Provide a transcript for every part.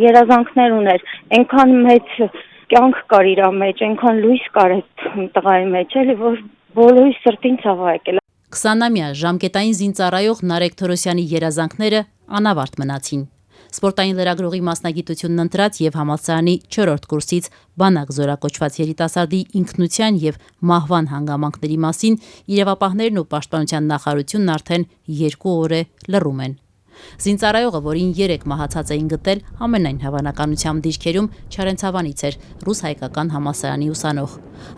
երազանքներ ուներ, այնքան մեծ կյանք կար իր մեջ, այնքան լույս կար այդ տղայի մեջ, էլի որ բոլորի սրտին ցավ ա եկել։ 20-ամյա ժամկետային զինծառայող Նարեկ Թորոսյանի երազանքները անավարտ մնացին։ Սպորտային լրագրողի մասնագիտությունն ընտրած եւ համալսարանի 4-րդ կուրսից բանակ զորակոչված երիտասարդի ինքնության եւ մահվան հանգամանքների մասին իրավապահներն ու պաշտպանության նախարարությունն արդեն 2 օր է լռում են։ Զինծառայողը, որին 3 մահացած էին գտել, ամենայն հավանականությամբ դիրքերում Չարենցավանից էր, ռուս-հայկական համալսարանի ուսանող։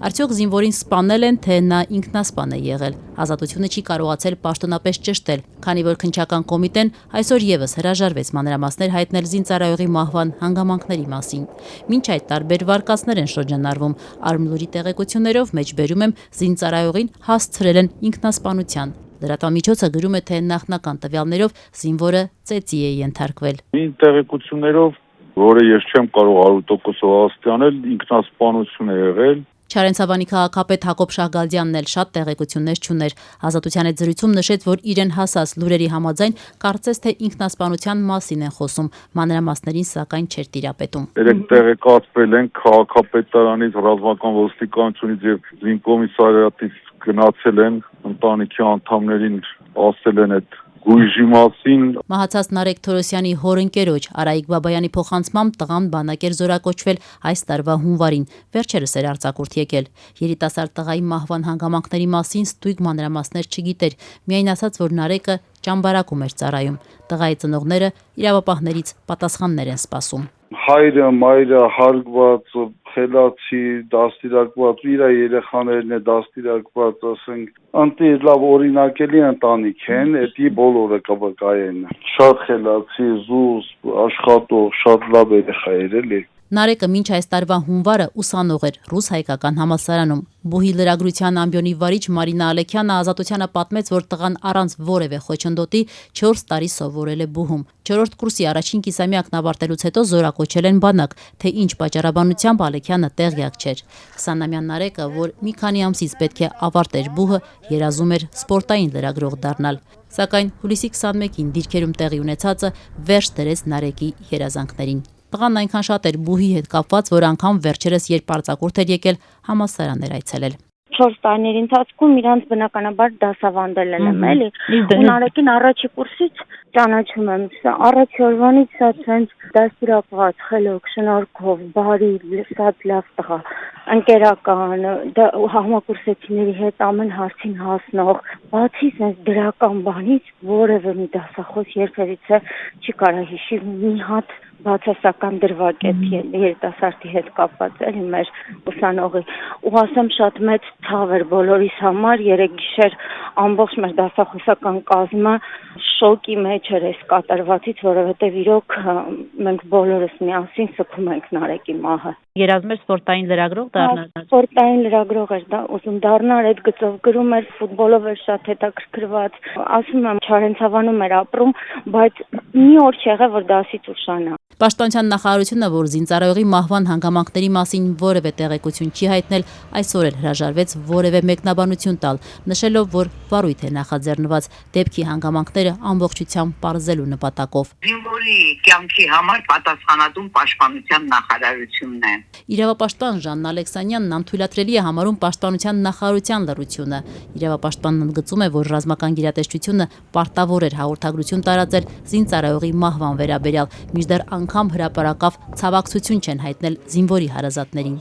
Արդյոք զինվորին սպանել են, թե նա ինքնասպան է եղել։ Ազատությունը չի կարողացել պաշտոնապես ճշտել, քանի որ քննչական կոմիտեն այսօր եւս հրաժարվեց մանրամասներ հայտնել զինծառայողի մահվան հանգամանքների մասին։ Մինչ այդ տարբեր վարկածներ են շրջանառվում։ Արմլուրի տեղեկություններով մեջբերում եմ զինծառայողին հասցրել են ինքնասպանության։ Լրատվամիջոցը գրում է, թե նախնական տվյալներով զինվորը ծեծի է ենթարկվել։ Իմ տեղեկություններով, որը ես չեմ կարող 100% հաստատել, ինքնասպանություն է եղել։ Չարենցավանի քաղաքապետ Հակոբ Շահգալդյանն էլ շատ տեղեկություններ չուներ։ Ազատության հետ զրույցում նշեց, որ իրեն հասած լուրերի համաձայն կարծես թե ինքնասպանության մասին են խոսում, մանրամասներին սակայն չէր տիրապետում։ Երեք տեղեկացվել են քաղաքապետարանից, ռազմական ոստիկանությունից եւ զինկոմիսարիատից գնացել են ընտանիքի անդամներին, ասել են այդ գույժի մասին։ Մահացած Նարեկ Թորոսյանի հորընկերոջ Արայիկ Բաբայանի փոխանցմամբ տղան բանակ էր զորակոչվել այս տարվա հունվարին։ Վերջերս էր արձակուրդ եկել։ Երիտասարդ տղայի մահվան հանգամանքների մասին ստույգ մանրամասներ չգիտեր, միայն ասաց, որ Նարեկը ճամբարակում էր ծառայում։ Տղայի ծնողները իրավապահներից պատասխաններ են սպասում։ Հայրը, մայրը հարգված, խելացի, դաստիարակված, իր երեխաներն է դաստիարակված, ասենք, անտի լավ օրինակելի ընտանիք են, էդի բոլորը կվկայեն։ Շատ խելացի, զուս, աշխատող, շատ լավ երեխա էր էլի։ Նարեկը մինչ այս տարվա հունվարը ուսանող էր ռուս-հայկական համալսարանում։ Բուհի լրագրության ամբիոնի վարիչ Մարինա Ալեքյանը Ազատությանը պատմեց, որ տղան առանց որևէ խոչընդոտի 4 տարի սովորել է Բուհում։ 4-րդ կուրսի առաջին կիսամյակն ավարտելուց հետո զորակոչել են բանակ, թե ինչ պատճառաբանությամբ Ալեքյանը տեղյակ չէր։ 20-ամյա Նարեկը, որ մի քանի ամսից պետք է ավարտեր Բուհը, երազում էր սպորտային լրագրող դառնալ։ Սակայն հուլիսի 21-ին դիրքերում տեղի ունեցածը վերջ դրեց Նարեկի երազանքներին։ Տղան այնքան շատ էր Բուհի հետ կապված, որ անգամ վերջերս երբ արձակուրդ էր եկել, համալսարան էր այցելել։ 4 տարիների ընթացքում իրանց բնականաբար դասավանդել եմ, էլի։ Ու Նարեկին առաջի կուրսից ճանաչում եմ, առաջի օրվանից սա ցենց դաստիարակված, խելոք, շնորհքով, բարի, շատ լավ տղա, ընկերական, համակուրսեցիների հետ ամեն հարցին հասնող, բացի ցենց դրական բանից որևէ մի դասախոս երբևիցե չի կարա հիշի մի հատ բացասական դրվագ է երիտասարդի հետ կապված էլի մեր ուսանողի։ Ու ասեմ շատ մեծ ցավ էր բոլորիս համար, երեք գիշեր ամբողջ մեր դասախոսական կազմը շոկի մեջ էր այս կատարվածից, որովհետև իրոք մենք բոլորս միասին սփում ենք Նարեկի մահը։ Երազում էր սպորտային լրագրող դառնալ։ Սպորտային լրագրող էր դա ուզում դառնալ, այդ գծով գրում էր, ֆուտբոլով էր շատ հետաքրքրված։ Ասում եմ Չարենցավանում էր ապրում, բայց մի օր չեղավ որ դասից ուշանա։ Պաշտպանության նախարարությունը, որ զինծառայողի մահվան հանգամանքների մասին որևէ տեղեկություն չի հայտնել, այսօր էլ հրաժարվեց որևէ մեկնաբանություն տալ, նշելով, որ վարույթ է նախաձեռնված դեպքի հանգամանքները ամբողջությամբ պարզելու նպատակով։ Զինվորի կյանքի համար պատասխանատու պաշտպանության նախարարությունն է։ Իրավապաշտպան Ժաննա Ալեքսանյանն անթույլատրելի է համարում պաշտպանության նախարարության լռությունը։ Իրավապաշտպանն ընդգծում է, որ ռազմական գերատեսչությունը պարտավոր էր հաղորդագրություն տարածել զինծառայողի մահվան վերաբերյալ, մինչդեռ անգամ հրապարակավ ցավակցություն չեն հայտնել զինվորի հարազատներին։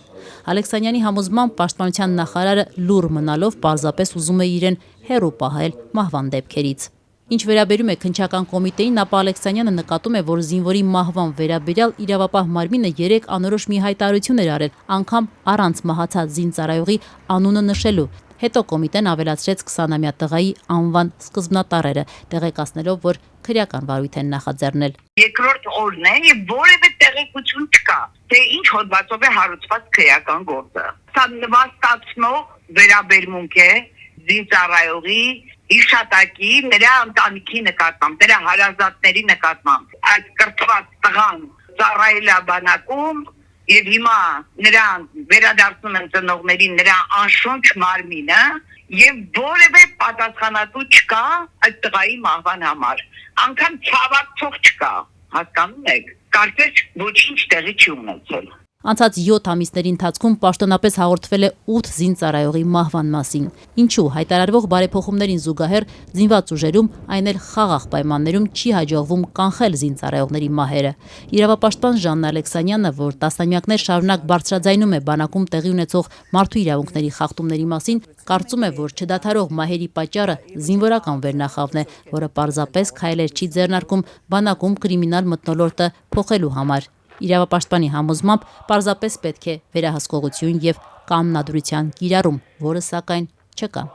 Ալեքսանյանի համոզմամբ պաշտպանության նախարարը լուռ մնալով պարզապես ուզում է իրեն հեռու պահել մահվան դեպքերից։ Ինչ վերաբերում է քննչական կոմիտեին, ապա Ալեքսանյանը նկատում է, որ զինվորի մահվան վերաբերյալ իրավապահ մարմինը 3 անորոշ մի հայտարարություն էր արել, անգամ առանց մահացած զինծառայողի անունը նշելու։ Հետո կոմիտեն ավելացրեց 20-ամյա տղայի անվան սկզբնատառերը, տեղեկացնելով, որ քրեական վարույթ են նախաձեռնել։ Երկրորդ օրն է եւ որևէ տեղեկություն չկա, թե ինչ հոդվածով է հարուցված քրեական գործը։ Սա նվաստացնող վերաբերմունք է զինծառայողի հիշատակի, նրա ընտանիքի նկատմամբ, նրա հարազատների նկատմամբ։ Այդ կրթված տղան ծառայել է բանակում եւ հիմա նրան վերադարձնում են ծնողներին նրա անշունչ մարմինը եւ որևէ պատասխանատու չկա այդ տղայի մահվան համար։ Անկամ ցավակցող չկա, հասկանում եք։ կարծես ոչինչ տեղի չի ունեցել։ Անցած 7 ամիսների ընթացքում պաշտոնապես հաղորդվել է 8 զինծառայողի մահվան մասին։ Ինչու հայտարարվող բարեփոխումներին զուգահեռ զինված ուժերում, այն էլ խաղաղ պայմաններում չի հաջողվում կանխել զինծառայողների մահերը։ Իրավապաշտպան Ժաննա Ալեքսանյանը, որ տասնամյակներ շարունակ բարձրաձայնում է բանակում տեղի ունեցող մարդու իրավունքների խախտումների մասին, կարծում է, որ չդադարող մահերի պատճառը զինվորական վերնախավն է, որը պարզապես քայլեր չի ձեռնարկում բանակում կրիմինալ մթնոլորտը փոխելու համար։ Իրավապաշտպանի համոզմամբ պարզապես պետք է վերահսկողություն եւ կանոնադրության կիրառում, որը սակայն չկա։